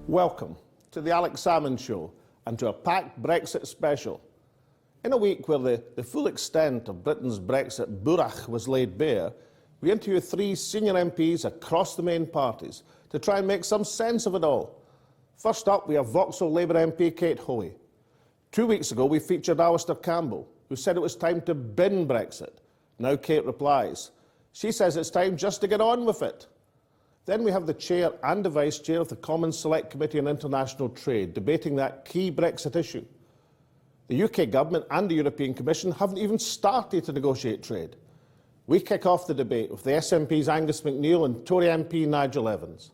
Welcome to the Alex Salmond Show and to a packed Brexit special. In a week where the full extent of Britain's Brexit bourach was laid bare, we interview three senior MPs across the main parties to try and make some sense of it all. First up, we have Vauxhall Labour MP Kate Hoey. 2 weeks ago, we featured Alistair Campbell, who said it was time to bin Brexit. Now Kate replies. She says it's time just to get on with it. Then we have the chair and the vice chair of the Commons Select Committee on International Trade debating that key Brexit issue. The UK government and the European Commission haven't even started to negotiate trade. We kick off the debate with the SNP's Angus McNeil and Tory MP Nigel Evans.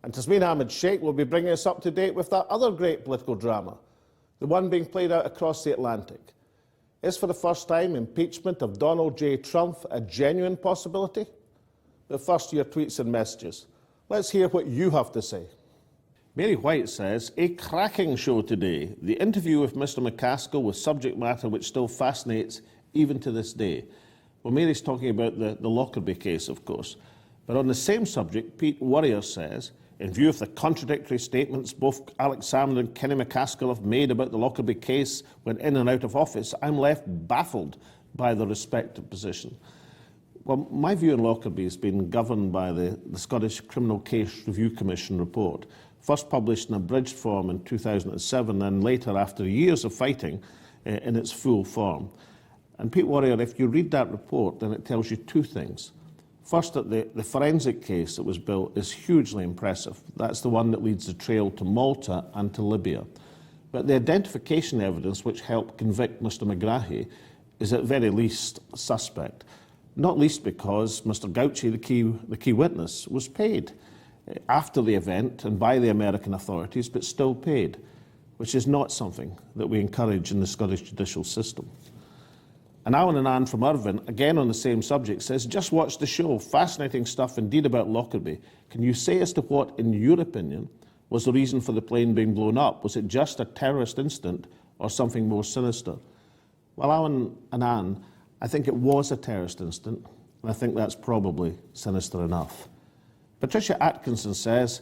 And Tasmeen Ahmed Sheikh will be bringing us up to date with that other great political drama, the one being played out across the Atlantic. Is for the first time impeachment of Donald J. Trump a genuine possibility? But first, your tweets and messages. Let's hear what you have to say. Mary White says, a cracking show today. The interview with Mr McCaskill with subject matter which still fascinates even to this day. Well, Mary's talking about the Lockerbie case, of course. But on the same subject, Pete Warrior says, in view of the contradictory statements both Alex Salmond and Kenny McCaskill have made about the Lockerbie case when in and out of office, I'm left baffled by the respective position. Well, my view on Lockerbie has been governed by the Scottish Criminal Case Review Commission report, first published in abridged form in 2007 and later, after years of fighting, in its full form. And Pete Warrior, if you read that report, then it tells you two things. First, that the forensic case that was built is hugely impressive. That's the one that leads the trail to Malta and to Libya. But the identification evidence which helped convict Mr McGrahy is at very least suspect. Not least because Mr Gauci, the key witness, was paid after the event and by the American authorities, but still paid, which is not something that we encourage in the Scottish judicial system. And Alan Anand from Irvine, again on the same subject, says, just watch the show. Fascinating stuff indeed about Lockerbie. Can you say as to what, in your opinion, was the reason for the plane being blown up? Was it just a terrorist incident or something more sinister? Well, Alan Anand, I think it was a terrorist incident, and I think that's probably sinister enough. Patricia Atkinson says,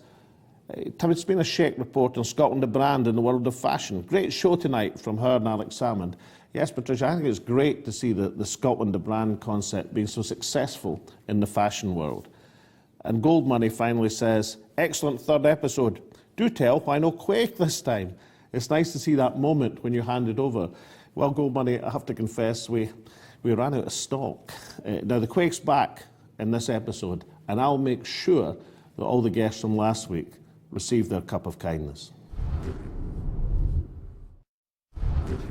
it's been a Sheikh report on Scotland a brand in the world of fashion. Great show tonight from her and Alex Salmond. Yes, Patricia, I think it's great to see the Scotland a brand concept being so successful in the fashion world. And Gold Money finally says, excellent third episode. Do tell why no Quake this time. It's nice to see that moment when you hand it over. Well, Gold Money, I have to confess, we ran out of stock. Now, the Quake's back in this episode, and I'll make sure that all the guests from last week receive their cup of kindness.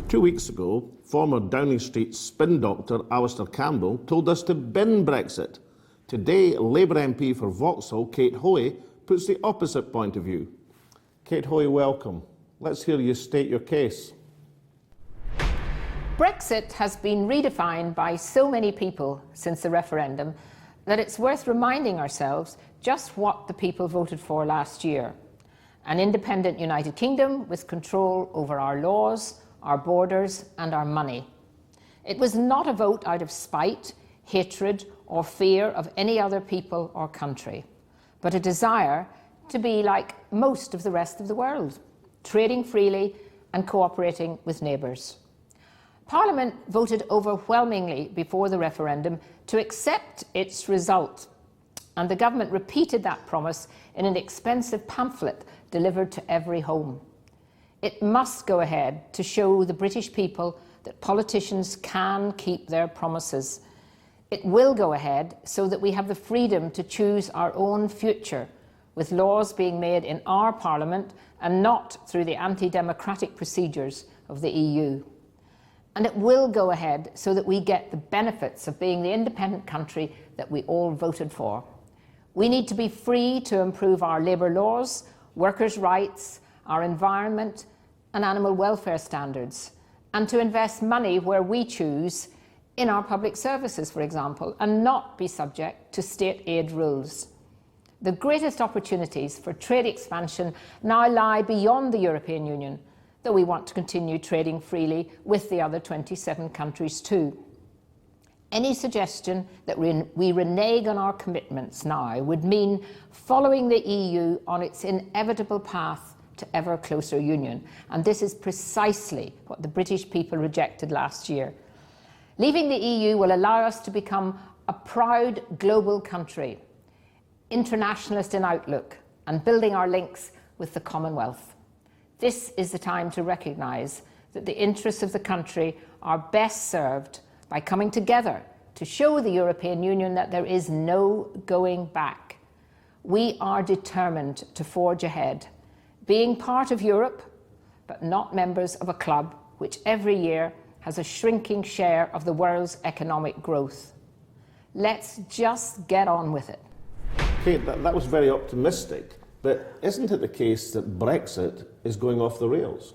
2 weeks ago, former Downing Street spin doctor Alistair Campbell told us to bin Brexit. Today, Labour MP for Vauxhall, Kate Hoey, puts the opposite point of view. Kate Hoey, welcome. Let's hear you state your case. Brexit has been redefined by so many people since the referendum that it's worth reminding ourselves just what the people voted for last year. An independent United Kingdom with control over our laws, our borders and our money. It was not a vote out of spite, hatred or fear of any other people or country, but a desire to be like most of the rest of the world, trading freely and cooperating with neighbours. Parliament voted overwhelmingly before the referendum to accept its result, and the government repeated that promise in an expensive pamphlet delivered to every home. It must go ahead to show the British people that politicians can keep their promises. It will go ahead so that we have the freedom to choose our own future, with laws being made in our Parliament and not through the anti-democratic procedures of the EU. And it will go ahead so that we get the benefits of being the independent country that we all voted for. We need to be free to improve our labour laws, workers' rights, our environment and animal welfare standards, and to invest money where we choose in our public services, for example, and not be subject to state aid rules. The greatest opportunities for trade expansion now lie beyond the European Union, though we want to continue trading freely with the other 27 countries too. Any suggestion that we renege on our commitments now would mean following the EU on its inevitable path to ever closer union. And this is precisely what the British people rejected last year. Leaving the EU will allow us to become a proud global country, internationalist in outlook, and building our links with the Commonwealth. This is the time to recognise that the interests of the country are best served by coming together to show the European Union that there is no going back. We are determined to forge ahead, being part of Europe, but not members of a club which every year has a shrinking share of the world's economic growth. Let's just get on with it. Kate, that was very optimistic, but isn't it the case that Brexit is going off the rails?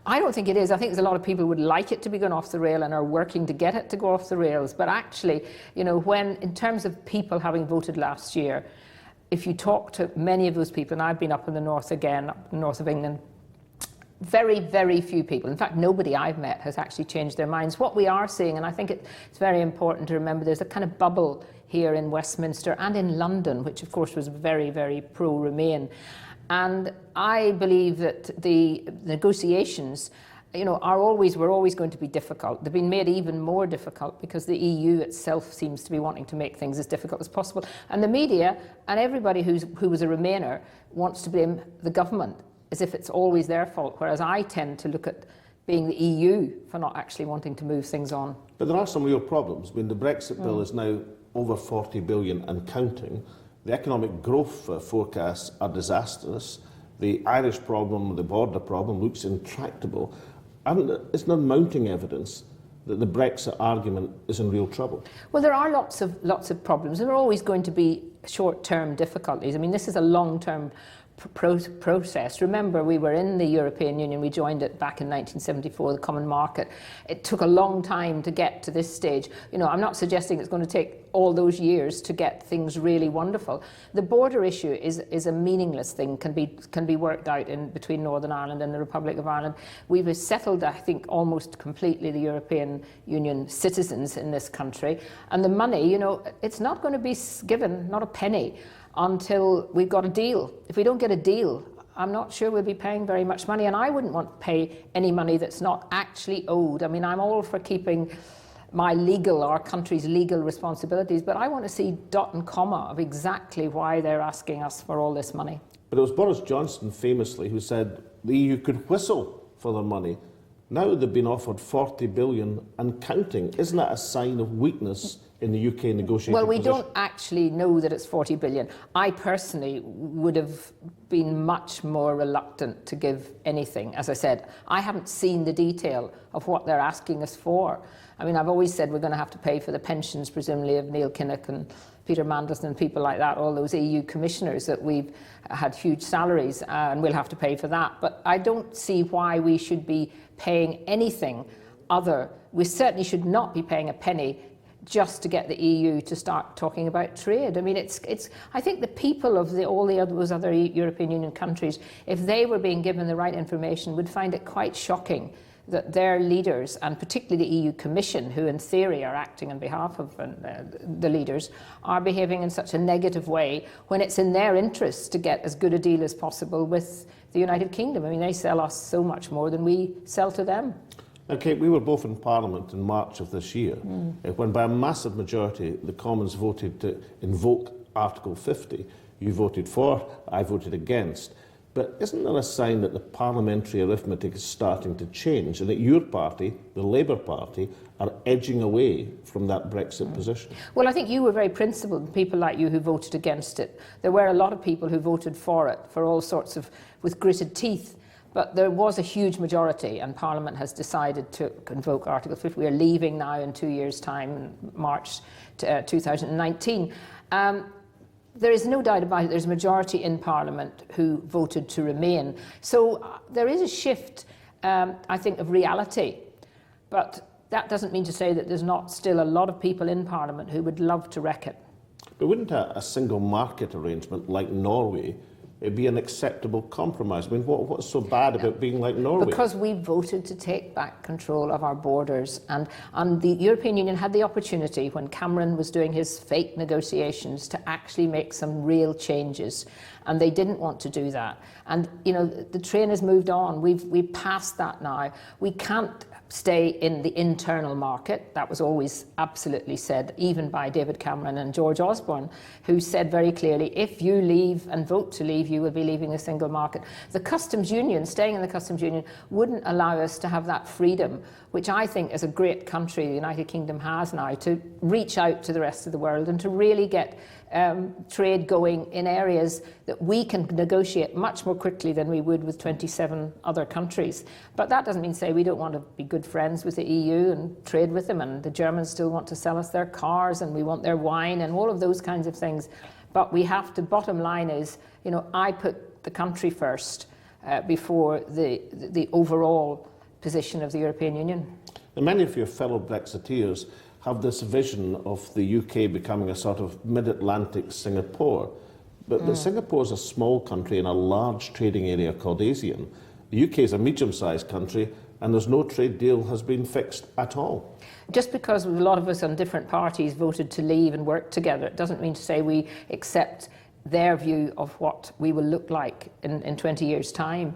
I don't think it is. I think there's a lot of people who would like it to be going off the rail and are working to get it to go off the rails. But actually, you know, when, in terms of people having voted last year, if you talk to many of those people, and I've been up in the north again, up in the north of England, very, very few people, in fact, nobody I've met has actually changed their minds. What we are seeing, and I think it's very important to remember, there's a kind of bubble here in Westminster and in London, which of course was very, very pro-Remain. And I believe that the negotiations, you know, were always going to be difficult. They've been made even more difficult because the EU itself seems to be wanting to make things as difficult as possible. And the media and everybody who was a Remainer wants to blame the government as if it's always their fault, whereas I tend to look at being the EU for not actually wanting to move things on. But there are some real problems. I mean, the Brexit bill is now over 40 billion and counting. The economic growth forecasts are disastrous. The Irish problem, the border problem, looks intractable. And it's not mounting evidence that the Brexit argument is in real trouble. Well, there are lots of problems, and there are always going to be short-term difficulties. I mean, this is a long-term process. Remember, we were in the European Union, we joined it back in 1974, the common market. It took a long time to get to this stage. You know, I'm not suggesting it's going to take all those years to get things really wonderful. The border issue is a meaningless thing, can be worked out in between Northern Ireland and the Republic of Ireland. We've settled, I think, almost completely the European Union citizens in this country, and the money, you know, it's not going to be given, not a penny, until we've got a deal. If we don't get a deal, I'm not sure we'll be paying very much money, and I wouldn't want to pay any money that's not actually owed. I mean, I'm all for keeping our country's legal responsibilities, but I want to see dot and comma of exactly why they're asking us for all this money. But it was Boris Johnson famously who said the EU could whistle for their money. Now they've been offered 40 billion and counting. Isn't that a sign of weakness in the UK negotiating Well, we position? don't actually know that it's 40 billion. I personally would have been much more reluctant to give anything. As I said, I haven't seen the detail of what they're asking us for. I mean, I've always said we're going to have to pay for the pensions, presumably, of Neil Kinnock and Peter Mandelson and people like that, all those EU commissioners that we've had huge salaries, and we'll have to pay for that. But I don't see why we should be paying anything other. We certainly should not be paying a penny just to get the EU to start talking about trade. I mean, I think the people of those other European Union countries, if they were being given the right information, would find it quite shocking that their leaders, and particularly the EU Commission, who in theory are acting on behalf of the leaders, are behaving in such a negative way when it's in their interests to get as good a deal as possible with the United Kingdom. I mean, they sell us so much more than we sell to them. Okay, we were both in Parliament in March of this year, when by a massive majority the Commons voted to invoke Article 50. You voted for, I voted against. But isn't that a sign that the parliamentary arithmetic is starting to change and that your party, the Labour Party, are edging away from that Brexit position? Well, I think you were very principled, people like you who voted against it. There were a lot of people who voted for it, for all sorts of, with gritted teeth. But there was a huge majority, and Parliament has decided to invoke Article 50. We are leaving now in 2 years' time, in March 2019. There is no doubt about it, there's a majority in Parliament who voted to remain. So there is a shift, I think, of reality. But that doesn't mean to say that there's not still a lot of people in Parliament who would love to wreck it. But wouldn't a single market arrangement like Norway it'd be an acceptable compromise? I mean, what's so bad about being like Norway? Because we voted to take back control of our borders, and the European Union had the opportunity when Cameron was doing his fake negotiations to actually make some real changes, and they didn't want to do that. And you know, the train has moved on. We've passed that now. We can't stay in the internal market. That was always absolutely said, even by David Cameron and George Osborne, who said very clearly, if you leave and vote to leave, you will be leaving the single market. The customs union, staying in the customs union, wouldn't allow us to have that freedom, which I think is a great country the United Kingdom has now, to reach out to the rest of the world and to really get trade going in areas that we can negotiate much more quickly than we would with 27 other countries. But that doesn't mean to say we don't want to be good friends with the EU and trade with them, and the Germans still want to sell us their cars and we want their wine and all of those kinds of things. But we have to, bottom line is, you know, I put the country first before the overall position of the European Union. And many of your fellow Brexiteers have this vision of the UK becoming a sort of mid-Atlantic Singapore. But Singapore is a small country in a large trading area called ASEAN. The UK is a medium-sized country, and there's no trade deal has been fixed at all. Just because a lot of us on different parties voted to leave and work together, it doesn't mean to say we accept their view of what we will look like in 20 years' time,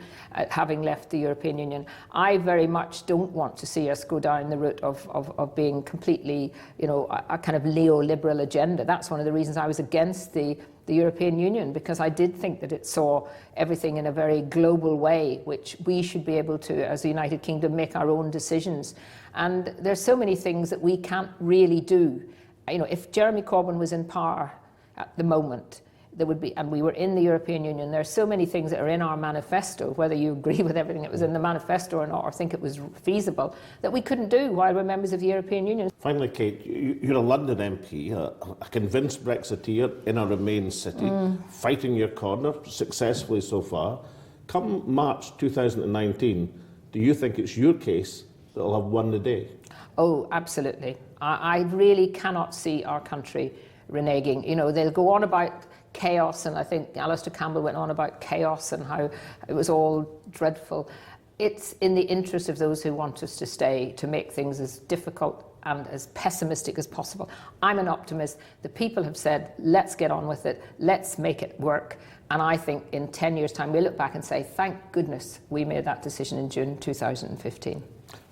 having left the European Union. I very much don't want to see us go down the route of being completely, you know, a kind of neoliberal agenda. That's one of the reasons I was against the European Union, because I did think that it saw everything in a very global way, which we should be able to, as the United Kingdom, make our own decisions. And there's so many things that we can't really do. You know, if Jeremy Corbyn was in power at the moment, there would be, and we were in the European Union, there are so many things that are in our manifesto, whether you agree with everything that was in the manifesto or not, or think it was feasible, that we couldn't do while we're members of the European Union. Finally, Kate, you're a London MP, a convinced Brexiteer in a Remain city, fighting your corner successfully so far. Come March 2019, do you think it's your case that will have won the day? Oh, absolutely. I really cannot see our country reneging. You know, they'll go on about chaos, and I think Alistair Campbell went on about chaos and how it was all dreadful. It's in the interest of those who want us to stay to make things as difficult and as pessimistic as possible. I'm an optimist. The people have said, let's get on with it, let's make it work. And I think in 10 years' time, we'll look back and say, thank goodness we made that decision in June 2015.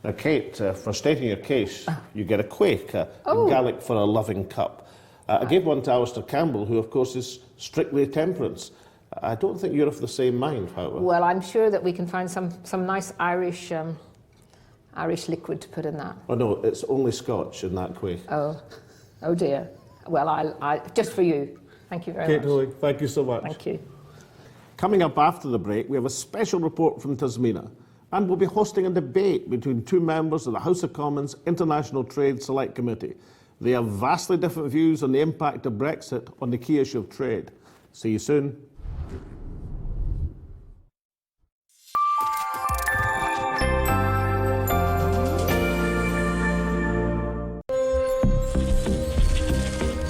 Now, Kate, for stating your case, you get a quake, a Gaelic for a loving cup. I gave one to Alistair Campbell, who, of course, is strictly temperance. I don't think you're of the same mind, however. Well, I'm sure that we can find some nice Irish liquid to put in that. Oh, no, it's only Scotch in that quake. Oh dear. Well, I just for you. Thank you very much. Kate Hoey, thank you so much. Thank you. Coming up after the break, we have a special report from Tasmina, and we'll be hosting a debate between two members of the House of Commons International Trade Select Committee. They have vastly different views on the impact of Brexit on the key issue of trade. See you soon.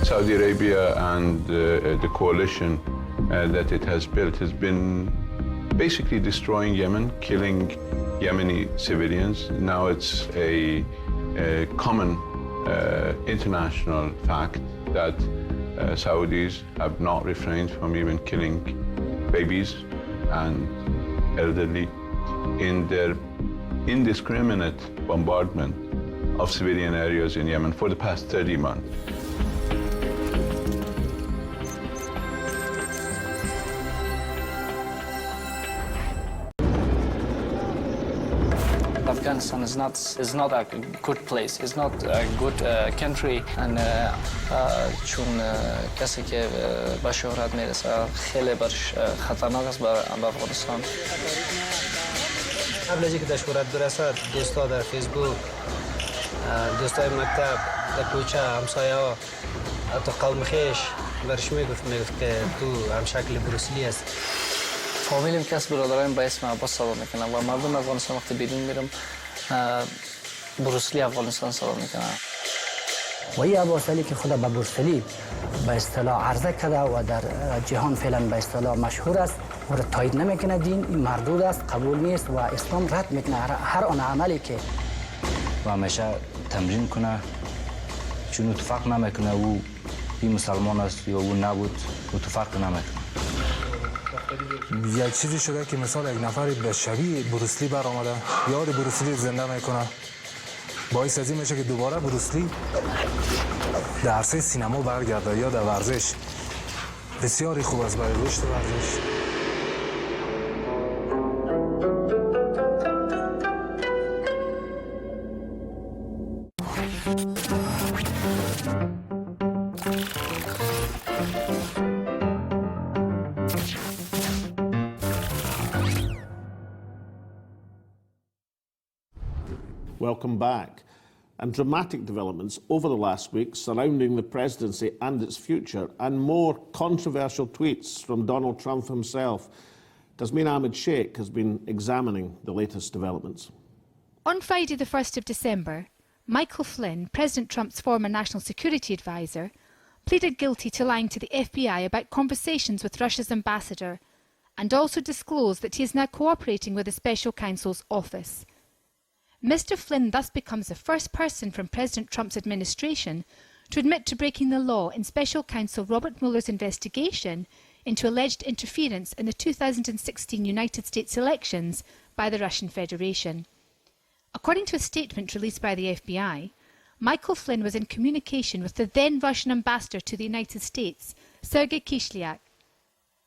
Saudi Arabia and the coalition that it has built has been basically destroying Yemen, killing Yemeni civilians. Now it's a common international fact that Saudis have not refrained from even killing babies and elderly in their indiscriminate bombardment of civilian areas in Yemen for the past 30 months. Afghanistan is not a good place. It's not a good country. And چون کسی که به شهرت میرسه خیلی برش خطرناک است به افغانستان. قبل از اینکه در شهرت برسه دوستا در فیسبوک، دوستای مکتب، در کوچه، همسایه‌ها، حتی قوم خویش برش میگفت که تو هم شکل بروسلی است. فامیلیم که از برادرایم به اسم عباس صدا میکنن و مردم افغانستان وقتی بیرون میرم بروسلی افغانستان صدا میکنن. و این عباس علی که خود به بروسلی به اصطلاح عرضه کرده و در جهان فعلا به اصطلاح مشهور است، و تایید نمیکنه. دین این مردود است، قبول نیست و اسلام رد میکنه هر آن عملی که و همیشه تمرین کنه، چون اتفاق نمیکنه او این مسلمان است یا او نبود، اتفاق نمیکنه. یک چیزی شده که مثال یک نفری به شبیه بروسلی برآمده، یاد بروسلی زنده میکنه، باعث از این میشه که دوباره بروسلی در عرصه سینما برگرده یا در ورزش. بسیاری خوب است برای رشد ورزش. Welcome back. And dramatic developments over the last week surrounding the presidency and its future, and more controversial tweets from Donald Trump himself. Tasmin Ahmed Sheikh has been examining the latest developments. On Friday the 1st of December, Michael Flynn, President Trump's former national security advisor, pleaded guilty to lying to the FBI about conversations with Russia's ambassador, and also disclosed that he is now cooperating with the special counsel's office. Mr. Flynn thus becomes the first person from President Trump's administration to admit to breaking the law in special counsel Robert Mueller's investigation into alleged interference in the 2016 United States elections by the Russian Federation. According to a statement released by the FBI, Michael Flynn was in communication with the then Russian ambassador to the United States, Sergei Kislyak.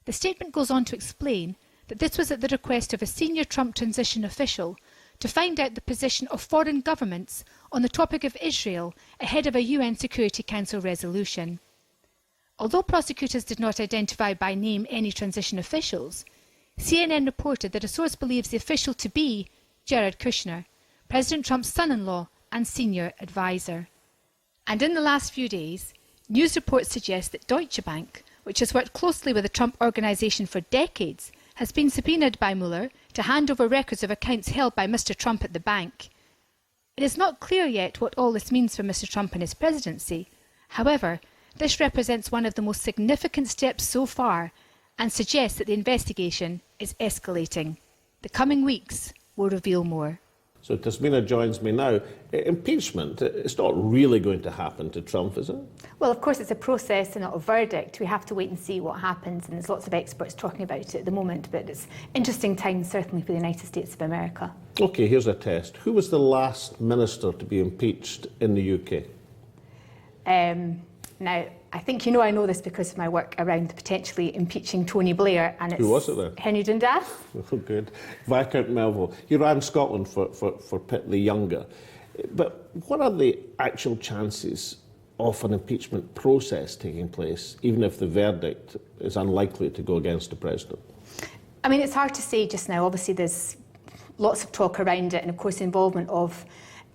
The statement goes on to explain that this was at the request of a senior Trump transition official to find out the position of foreign governments on the topic of Israel ahead of a UN Security Council resolution. Although prosecutors did not identify by name any transition officials, CNN reported that a source believes the official to be Jared Kushner, President Trump's son-in-law and senior advisor. And in the last few days, news reports suggest that Deutsche Bank, which has worked closely with the Trump Organization for decades, has been subpoenaed by Mueller to hand over records of accounts held by Mr. Trump at the bank. It is not clear yet what all this means for Mr. Trump and his presidency. However, this represents one of the most significant steps so far and suggests that the investigation is escalating. The coming weeks will reveal more. So Tasmina joins me now. Impeachment, it's not really going to happen to Trump, is it? Well, of course, it's a process and not a verdict. We have to wait and see what happens, and there's lots of experts talking about it at the moment, but it's interesting times, certainly, for the United States of America. OK, here's a test. Who was the last minister to be impeached in the UK? Now, I think you know I know this because of my work around potentially impeaching Tony Blair, and it's Who was it then? Henry Dundas. Oh, good. Viscount Melville. He ran Scotland for Pitt the Younger. But what are the actual chances of an impeachment process taking place, even if the verdict is unlikely to go against the president? I mean, it's hard to say just now. Obviously, there's lots of talk around it, and of course, the involvement of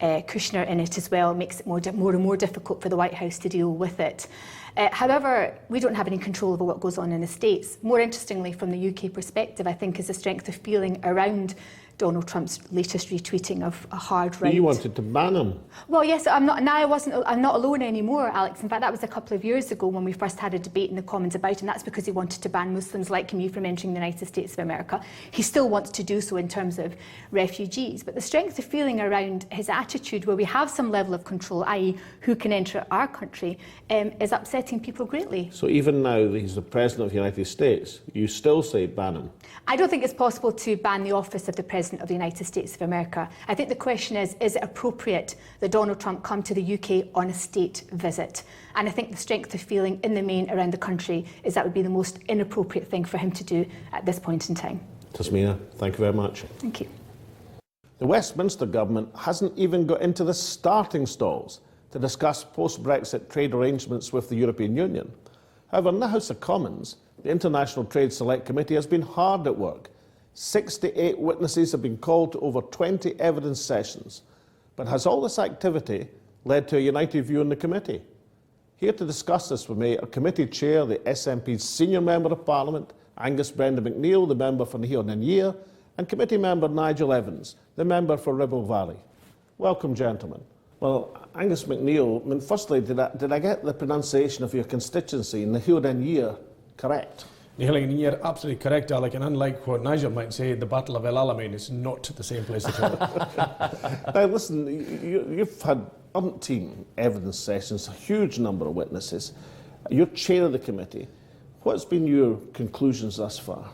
Kushner in it as well makes it more and more difficult for the White House to deal with it. However, we don't have any control over what goes on in the States. More interestingly, from the UK perspective, I think is the strength of feeling around Donald Trump's latest retweeting of a hard right. You wanted to ban him. Well, yes, I'm not alone anymore, Alex. In fact, that was a couple of years ago when we first had a debate in the Commons about it, and that's because he wanted to ban Muslims like me from entering the United States of America. He still wants to do so in terms of refugees. But the strength of feeling around his attitude, where we have some level of control, i.e. who can enter our country, is upsetting people greatly. So even now that he's the President of the United States, you still say ban him? I don't think it's possible to ban the office of the President of the United States of America. I think the question is it appropriate that Donald Trump come to the UK on a state visit? And I think the strength of feeling in the main around the country is that would be the most inappropriate thing for him to do at this point in time. Tasmina, thank you very much. Thank you. The Westminster government hasn't even got into the starting stalls to discuss post-Brexit trade arrangements with the European Union. However, in the House of Commons, the International Trade Select Committee has been hard at work. 68 witnesses have been called to over 20 evidence sessions. But has all this activity led to a united view in the committee? Here to discuss this with me are committee chair, the SNP's senior member of Parliament, Angus Brendan McNeill, the member for Naheer Nanyear, and committee member Nigel Evans, the member for Ribble Valley. Welcome, gentlemen. Well, Angus McNeill, I mean, firstly, did I get the pronunciation of your constituency, Naheer Nanyear, correct? Nailing, and you're absolutely correct, Alec, and unlike what Nigel might say, the Battle of El Alamein is not the same place at all. Now listen, you've had umpteen evidence sessions, a huge number of witnesses. You're chair of the committee. What's been your conclusions thus far?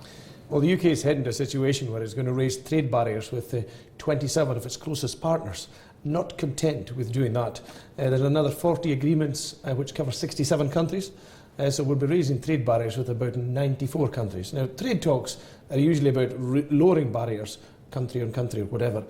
Well, the UK is heading to a situation where it's going to raise trade barriers with 27 of its closest partners. Not content with doing that. There's another 40 agreements which cover 67 countries. So we'll be raising trade barriers with about 94 countries. Now, trade talks are usually about lowering barriers, country on country or whatever.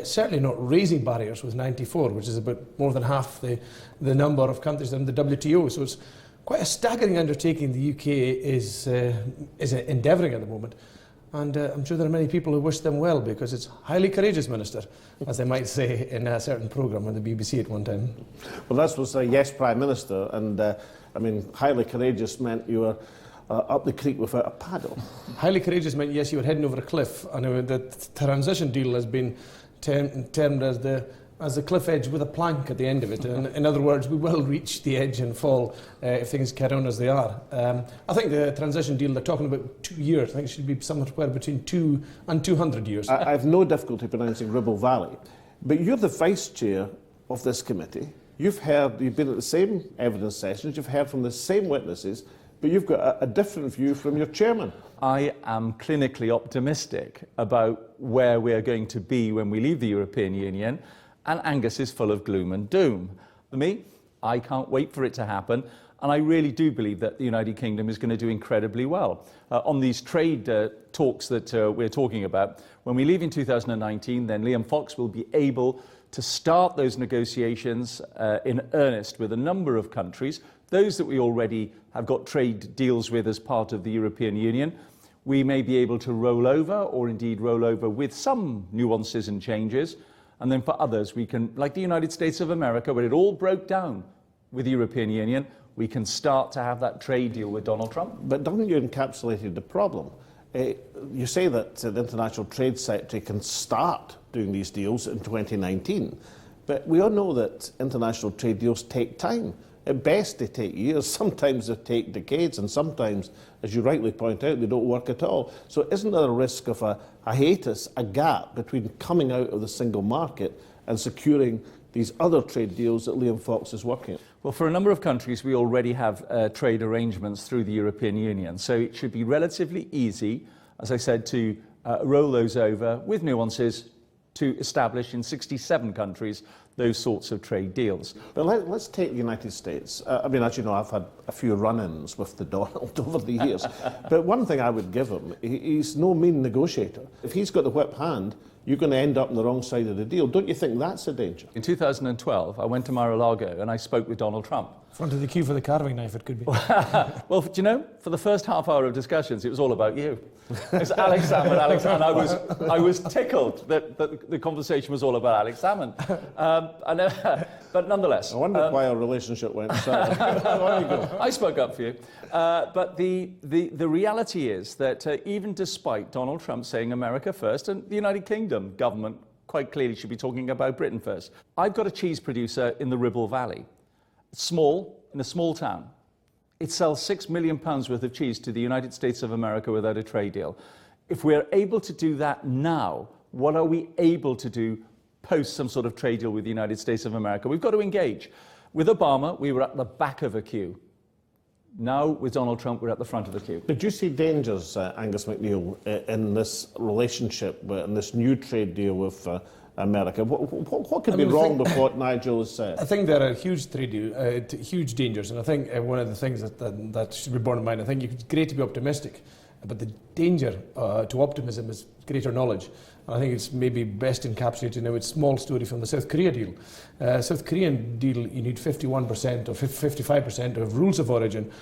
Certainly not raising barriers with 94, which is about more than half the number of countries in the WTO. So it's quite a staggering undertaking the UK is endeavouring at the moment. And I'm sure there are many people who wish them well, because it's highly courageous, Minister, as they might say in a certain programme on the BBC at one time. Well, that was a yes, Prime Minister, and I mean, highly courageous meant you were up the creek without a paddle. Highly courageous meant, yes, you were heading over a cliff, and the transition deal has been termed as the cliff edge with a plank at the end of it. And in other words, we will reach the edge and fall if things carry on as they are. I think the transition deal, they're talking about 2 years. I think it should be somewhere between 2 and 200 years. I have no difficulty pronouncing Ribble Valley. But you're the vice chair of this committee. You've been at the same evidence sessions, you've heard from the same witnesses, but you've got a different view from your chairman. I am clinically optimistic about where we're going to be when we leave the European Union, and Angus is full of gloom and doom. For me, I can't wait for it to happen, and I really do believe that the United Kingdom is going to do incredibly well. On these trade talks that we're talking about, when we leave in 2019, then Liam Fox will be able to start those negotiations in earnest with a number of countries, those that we already have got trade deals with as part of the European Union. We may be able to roll over, or indeed roll over with some nuances and changes. And then for others, we can, like the United States of America, where it all broke down with the European Union, we can start to have that trade deal with Donald Trump. But haven't you encapsulated the problem? You say that the International Trade Secretary can start doing these deals in 2019, but we all know that international trade deals take time. At best, they take years, sometimes they take decades, and sometimes, as you rightly point out, they don't work at all. So isn't there a risk of a hiatus, a gap between coming out of the single market and securing these other trade deals that Liam Fox is working on? Well, for a number of countries, we already have trade arrangements through the European Union. So it should be relatively easy, as I said, to roll those over with nuances to establish in 67 countries those sorts of trade deals. But let's take the United States. I mean, as you know, I've had a few run-ins with the Donald over the years. But one thing I would give him, he's no mean negotiator. If he's got the whip hand, you're going to end up on the wrong side of the deal. Don't you think that's a danger? In 2012, I went to Mar-a-Lago and I spoke with Donald Trump. Front of the queue for the carving knife, it could be. Well, do you know, for the first half hour of discussions, it was all about you. It was Alex Salmond, and I was tickled that the conversation was all about Alex Salmond. But nonetheless... I wonder why our relationship went south. There you go. I spoke up for you. But the reality is that even despite Donald Trump saying America first, and the United Kingdom government quite clearly should be talking about Britain first, I've got a cheese producer in the Ribble Valley. Small, in a small town. It sells £6 million worth of cheese to the United States of America without a trade deal. If we're able to do that now, what are we able to do post some sort of trade deal with the United States of America? We've got to engage. With Obama, we were at the back of a queue. Now, with Donald Trump, we're at the front of the queue. Did you see dangers, Angus MacNeil, in this relationship and this new trade deal with America? What could be wrong with what Nigel has said? I think there are huge trade deal, huge dangers, and I think one of the things that should be borne in mind, I think it's great to be optimistic, but the danger to optimism is greater knowledge. And I think it's maybe best encapsulated in a small story from the South Korea deal. South Korean deal, you need 51% or 55% of rules of origin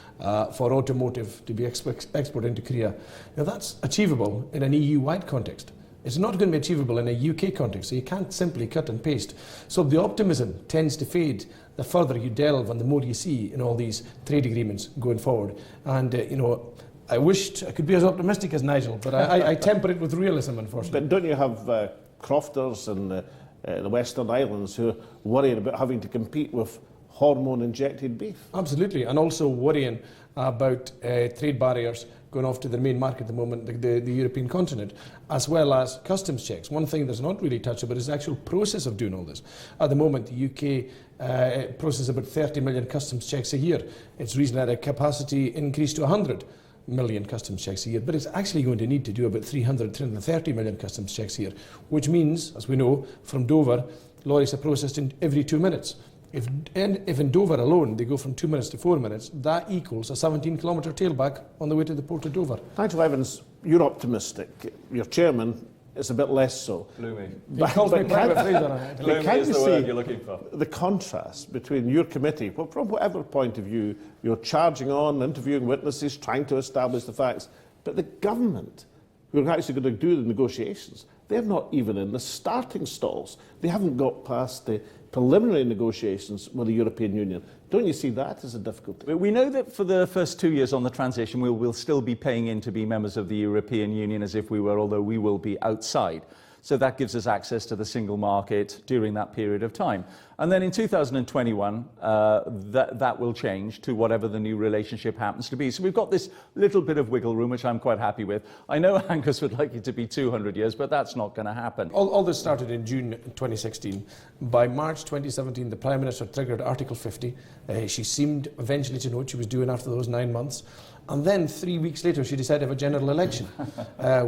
for automotive to be exported into Korea. Now that's achievable in an EU-wide context. It's not going to be achievable in a UK context, so you can't simply cut and paste. So the optimism tends to fade the further you delve and the more you see in all these trade agreements going forward. And, you know, I wished I could be as optimistic as Nigel, but I temper it with realism, unfortunately. But don't you have crofters in the Western Islands who are worried about having to compete with hormone-injected beef. Absolutely, and also worrying about trade barriers going off to the main market at the moment, the European continent, as well as customs checks. One thing that's not really touched about is the actual process of doing all this. At the moment, the UK processes about 30 million customs checks a year. It's recently had a capacity increase to 100 million customs checks a year, but it's actually going to need to do about 330 million customs checks a year, which means, as we know, from Dover, lorries are processed in every 2 minutes. If in Dover alone they go from 2 minutes to 4 minutes, that equals a 17-kilometre tailback on the way to the port of Dover. Nigel Evans, you're optimistic. Your chairman is a bit less so. Gloomy. He calls me Private Fraser. Gloomy is the word you're looking for. The contrast between your committee, well, from whatever point of view, you're charging on, interviewing witnesses, trying to establish the facts, but the government, who are actually going to do the negotiations, they're not even in the starting stalls. They haven't got past the preliminary negotiations with the European Union. Don't you see that as a difficulty? We know that for the first 2 years on the transition, we'll still be paying in to be members of the European Union as if we were, although we will be outside. So that gives us access to the single market during that period of time. And then in 2021, that will change to whatever the new relationship happens to be. So we've got this little bit of wiggle room, which I'm quite happy with. I know Angus would like it to be 200 years, but that's not going to happen. All this started in June 2016. By March 2017, the Prime Minister triggered Article 50. She seemed eventually to know what she was doing after those 9 months. And then 3 weeks later, she decided to have a general election,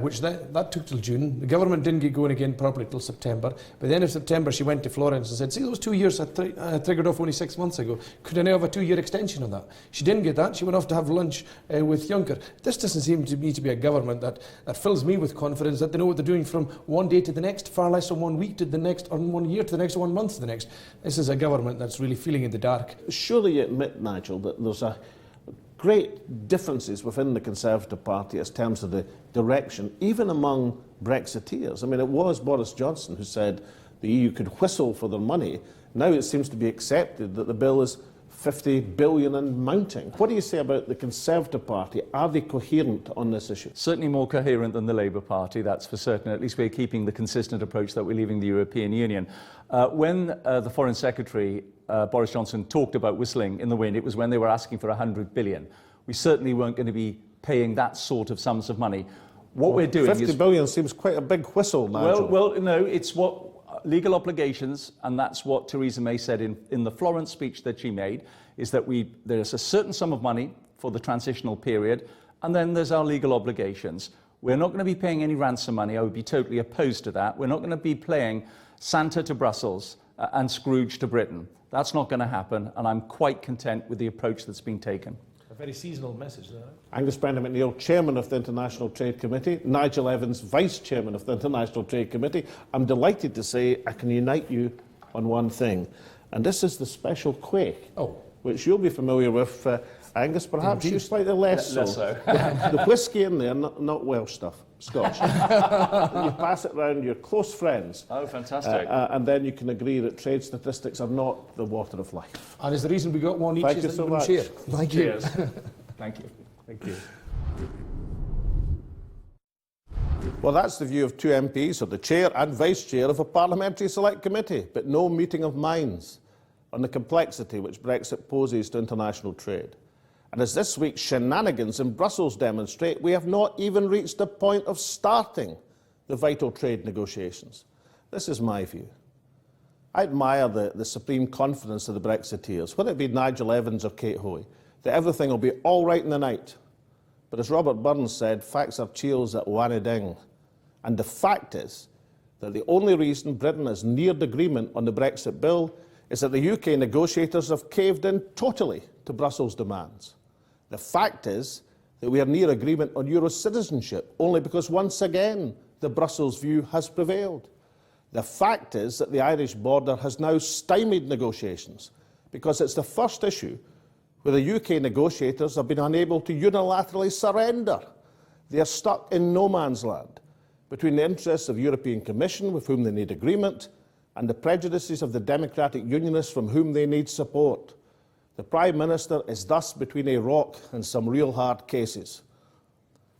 which that took till June. The government didn't get going again properly till September. By the end of September, she went to Florence and said, see, those 2 years I triggered off only 6 months ago. Could I now have a 2-year extension on that? She didn't get that. She went off to have lunch with Juncker. This doesn't seem to me to be a government that fills me with confidence that they know what they're doing from one day to the next, far less from 1 week to the next, or 1 year to the next, or 1 month to the next. This is a government that's really feeling in the dark. Surely you admit, Nigel, that there's a great differences within the Conservative Party as terms of the direction, even among Brexiteers. I mean, it was Boris Johnson who said the EU could whistle for their money. Now it seems to be accepted that the bill is 50 billion and mounting. What do you say about the Conservative Party? Are they coherent on this issue? Certainly more coherent than the Labour Party, that's for certain. At least we're keeping the consistent approach that we're leaving the European Union. When the Foreign Secretary, Boris Johnson, talked about whistling in the wind, it was when they were asking for 100 billion. We certainly weren't going to be paying that sort of sums of money. What we're doing 50 is... billion seems quite a big whistle, Nigel. Well, no, it's what legal obligations, and that's what Theresa May said in the Florence speech that she made, is that there's a certain sum of money for the transitional period, and then there's our legal obligations. We're not going to be paying any ransom money. I would be totally opposed to that. We're not going to be playing Santa to Brussels and Scrooge to Britain. That's not going to happen, and I'm quite content with the approach that's been taken. A very seasonal message there. Angus Brendan McNeill, Chairman of the International Trade Committee. Nigel Evans, Vice Chairman of the International Trade Committee. I'm delighted to say I can unite you on one thing, and this is the special quake, which you'll be familiar with. Angus, perhaps you slightly less so. The whiskey in there, not Welsh stuff, Scotch. You pass it round your close friends. Oh, fantastic. And then you can agree that trade statistics are not the water of life. And is the reason we got one each Thank is you that so you much. share. Thank you. Cheers. Thank you. Thank you. Well, that's the view of two MPs, of the Chair and Vice Chair of a Parliamentary Select Committee, but no meeting of minds on the complexity which Brexit poses to international trade. And as this week's shenanigans in Brussels demonstrate, we have not even reached the point of starting the vital trade negotiations. This is my view. I admire the supreme confidence of the Brexiteers, whether it be Nigel Evans or Kate Hoey, that everything will be all right in the night. But as Robert Burns said, facts are chills at Wanading. And the fact is that the only reason Britain has neared agreement on the Brexit bill is that the UK negotiators have caved in totally to Brussels' demands. The fact is that we are near agreement on Euro citizenship only because once again the Brussels view has prevailed. The fact is that the Irish border has now stymied negotiations because it's the first issue where the UK negotiators have been unable to unilaterally surrender. They are stuck in no man's land between the interests of the European Commission, with whom they need agreement, and the prejudices of the democratic unionists from whom they need support. The Prime Minister is thus between a rock and some real hard cases.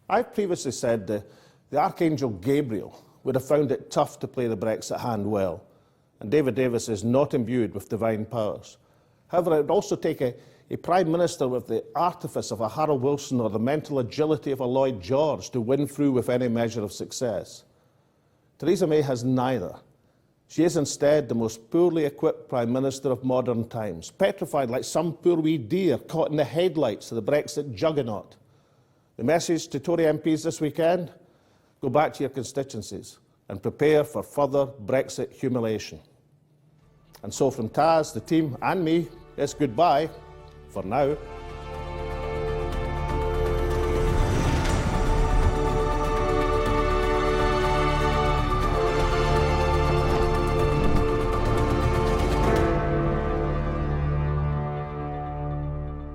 I've previously said the Archangel Gabriel would have found it tough to play the Brexit hand well, and David Davis is not imbued with divine powers. However, it would also take a Prime Minister with the artifice of a Harold Wilson or the mental agility of a Lloyd George to win through with any measure of success. Theresa May has neither. She is instead the most poorly equipped Prime Minister of modern times, petrified like some poor wee deer caught in the headlights of the Brexit juggernaut. The message to Tory MPs this weekend: go back to your constituencies and prepare for further Brexit humiliation. And so from Taz, the team and me, it's goodbye for now.